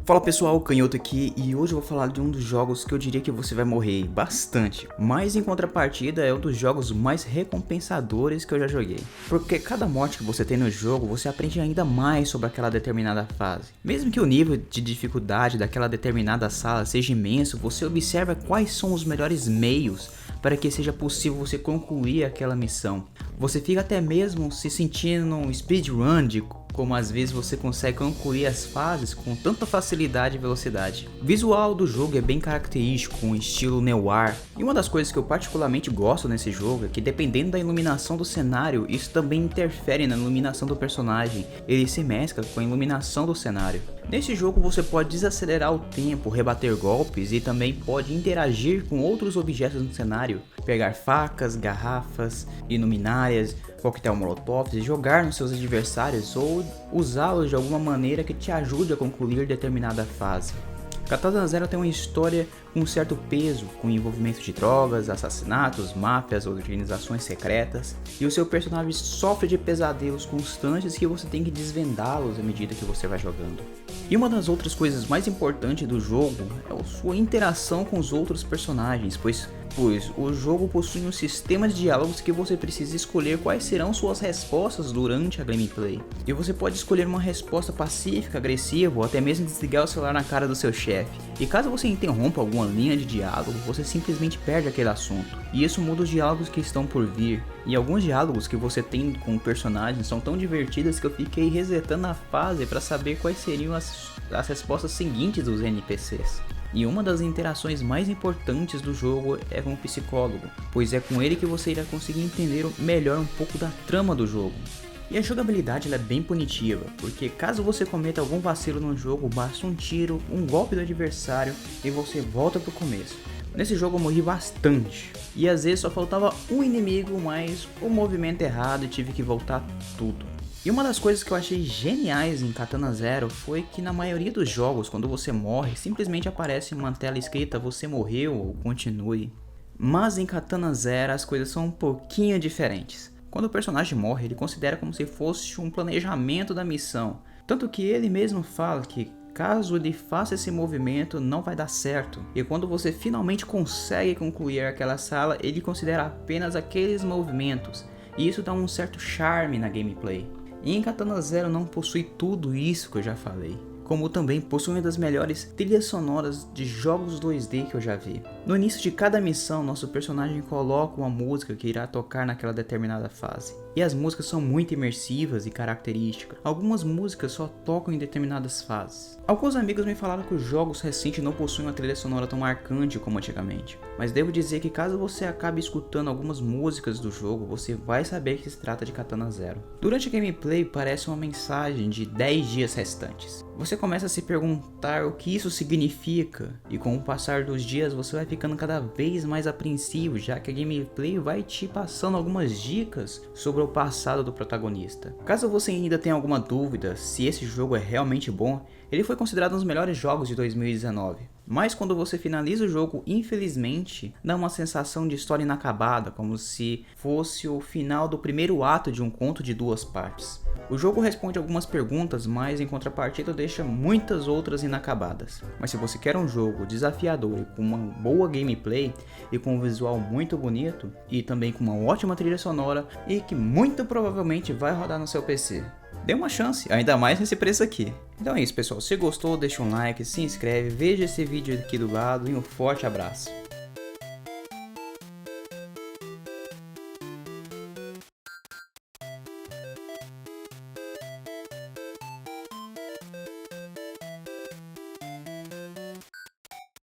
Fala pessoal, Canhoto aqui e hoje eu vou falar de um dos jogos que eu diria que você vai morrer bastante, mas em contrapartida é um dos jogos mais recompensadores que eu já joguei. Porque cada morte que você tem no jogo, você aprende ainda mais sobre aquela determinada fase. Mesmo que o nível de dificuldade daquela determinada sala seja imenso, você observa quais são os melhores meios para que seja possível você concluir aquela missão. Você fica até mesmo se sentindo um speedrun de como às vezes você consegue concluir as fases com tanta facilidade e velocidade. O visual do jogo é bem característico, com um estilo noir, e uma das coisas que eu particularmente gosto nesse jogo é que dependendo da iluminação do cenário, isso também interfere na iluminação do personagem, ele se mescla com a iluminação do cenário. Nesse jogo você pode desacelerar o tempo, rebater golpes e também pode interagir com outros objetos no cenário, pegar facas, garrafas, luminárias, coquetel molotov e jogar nos seus adversários ou usá-los de alguma maneira que te ajude a concluir determinada fase. Katana Zero tem uma história com um certo peso, com envolvimento de drogas, assassinatos, máfias, organizações secretas, e o seu personagem sofre de pesadelos constantes que você tem que desvendá-los à medida que você vai jogando. E uma das outras coisas mais importantes do jogo é a sua interação com os outros personagens, pois o jogo possui um sistema de diálogos que você precisa escolher quais serão suas respostas durante a gameplay. E você pode escolher uma resposta pacífica, agressiva ou até mesmo desligar o celular na cara do seu chefe. E caso você interrompa alguma linha de diálogo, você simplesmente perde aquele assunto. E isso muda os diálogos que estão por vir. E alguns diálogos que você tem com o personagem são tão divertidos que eu fiquei resetando a fase para saber quais seriam as respostas seguintes dos NPCs. E uma das interações mais importantes do jogo é com o psicólogo, pois é com ele que você irá conseguir entender melhor um pouco da trama do jogo. E a jogabilidade ela é bem punitiva, porque caso você cometa algum vacilo no jogo, basta um tiro, um golpe do adversário e você volta pro começo. Nesse jogo eu morri bastante, e às vezes só faltava um inimigo, mas o movimento errado e tive que voltar tudo. E uma das coisas que eu achei geniais em Katana Zero foi que na maioria dos jogos, quando você morre, simplesmente aparece uma tela escrita você morreu ou continue. Mas em Katana Zero as coisas são um pouquinho diferentes. Quando o personagem morre, ele considera como se fosse um planejamento da missão. Tanto que ele mesmo fala que caso ele faça esse movimento não vai dar certo. E quando você finalmente consegue concluir aquela sala, ele considera apenas aqueles movimentos. E isso dá um certo charme na gameplay. E em Katana Zero não possui tudo isso que eu já falei, como também possui uma das melhores trilhas sonoras de jogos 2D que eu já vi. No início de cada missão, nosso personagem coloca uma música que irá tocar naquela determinada fase. E as músicas são muito imersivas e características. Algumas músicas só tocam em determinadas fases. Alguns amigos me falaram que os jogos recentes não possuem uma trilha sonora tão marcante como antigamente. Mas devo dizer que caso você acabe escutando algumas músicas do jogo, você vai saber que se trata de Katana Zero. Durante a gameplay parece uma mensagem de 10 dias restantes. Você começa a se perguntar o que isso significa, e com o passar dos dias você vai ficando cada vez mais apreensivo, já que a gameplay vai te passando algumas dicas sobre o passado do protagonista. Caso você ainda tenha alguma dúvida se esse jogo é realmente bom, ele foi considerado um dos melhores jogos de 2019. Mas quando você finaliza o jogo, infelizmente, dá uma sensação de história inacabada, como se fosse o final do primeiro ato de um conto de duas partes. O jogo responde algumas perguntas, mas em contrapartida deixa muitas outras inacabadas. Mas se você quer um jogo desafiador e com uma boa gameplay e com um visual muito bonito e também com uma ótima trilha sonora e que muito provavelmente vai rodar no seu PC, dê uma chance, ainda mais nesse preço aqui. Então é isso pessoal, se gostou deixa um like, se inscreve, veja esse vídeo aqui do lado e um forte abraço.